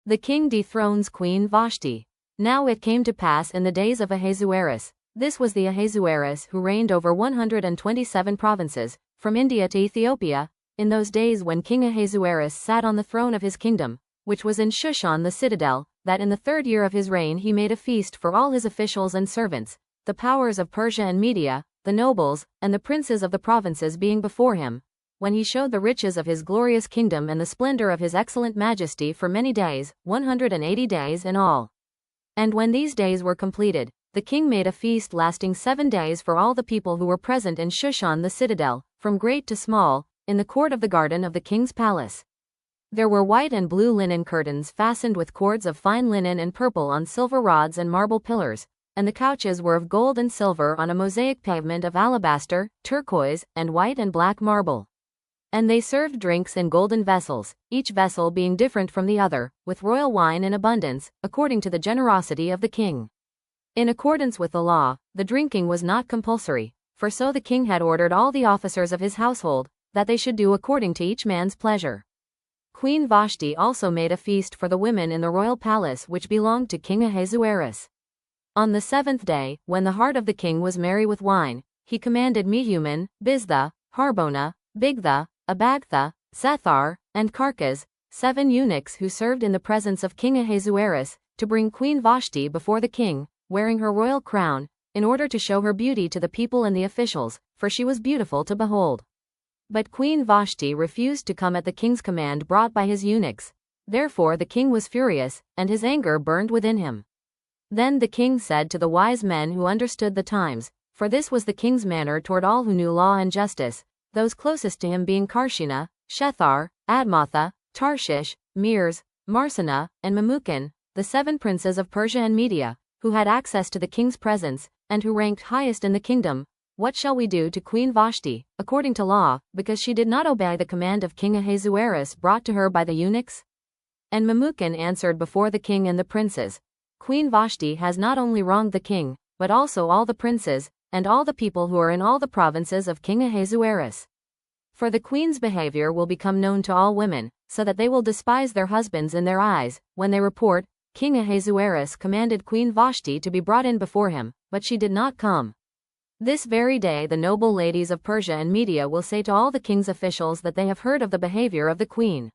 The king dethrones Queen Vashti. Now it came to pass in the days of Ahasuerus. This was the Ahasuerus who reigned over 127 provinces, from India to Ethiopia, in those days when King Ahasuerus sat on the throne of his kingdom, which was in Shushan the citadel, that in the 3rd year of his reign he made a feast for all his officials and servants, the powers of Persia and Media, the nobles, and the princes of the provinces being before him, when he showed the riches of his glorious kingdom and the splendor of his excellent majesty for many days, 180 days in all. And when these days were completed, the king made a feast lasting 7 days for all the people who were present in Shushan the citadel, from great to small, in the court of the garden of the king's palace. There were white and blue linen curtains fastened with cords of fine linen and purple on silver rods and marble pillars, and the couches were of gold and silver on a mosaic pavement of alabaster, turquoise, and white and black marble. And they served drinks in golden vessels, each vessel being different from the other, with royal wine in abundance, according to the generosity of the king. In accordance with the law, the drinking was not compulsory, for so the king had ordered all the officers of his household, that they should do according to each man's pleasure. Queen Vashti also made a feast for the women in the royal palace which belonged to King Ahasuerus. On the 7th day, when the heart of the king was merry with wine, he commanded Mehuman, Biztha, Harbona, Bigtha, Abagtha, Sethar, and Carcas, 7 eunuchs who served in the presence of King Ahasuerus, to bring Queen Vashti before the king, wearing her royal crown, in order to show her beauty to the people and the officials, for she was beautiful to behold. But Queen Vashti refused to come at the king's command brought by his eunuchs. Therefore the king was furious, and his anger burned within him. Then the king said to the wise men who understood the times, for this was the king's manner toward all who knew law and justice, those closest to him being Karshina, Shethar, Admatha, Tarshish, Meres, Marsana, and Memucan, the 7 princes of Persia and Media, who had access to the king's presence, and who ranked highest in the kingdom. What shall we do to Queen Vashti, according to law, because she did not obey the command of King Ahasuerus brought to her by the eunuchs? And Memucan answered before the king and the princes, Queen Vashti has not only wronged the king, but also all the princes, and all the people who are in all the provinces of King Ahasuerus. For the queen's behavior will become known to all women, so that they will despise their husbands in their eyes, when they report, King Ahasuerus commanded Queen Vashti to be brought in before him, but she did not come. This very day the noble ladies of Persia and Media will say to all the king's officials that they have heard of the behavior of the queen.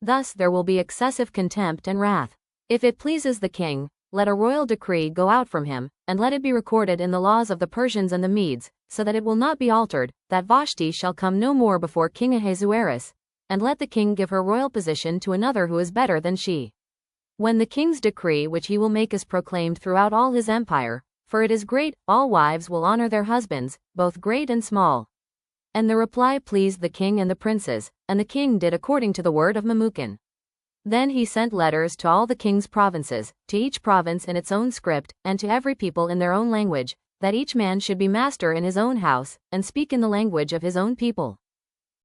Thus there will be excessive contempt and wrath. If it pleases the king, let a royal decree go out from him, and let it be recorded in the laws of the Persians and the Medes, so that it will not be altered, that Vashti shall come no more before King Ahasuerus, and let the king give her royal position to another who is better than she. When the king's decree which he will make is proclaimed throughout all his empire, for it is great, all wives will honor their husbands, both great and small. And the reply pleased the king and the princes, and the king did according to the word of Memucan. Then he sent letters to all the king's provinces, to each province in its own script, and to every people in their own language, that each man should be master in his own house, and speak in the language of his own people.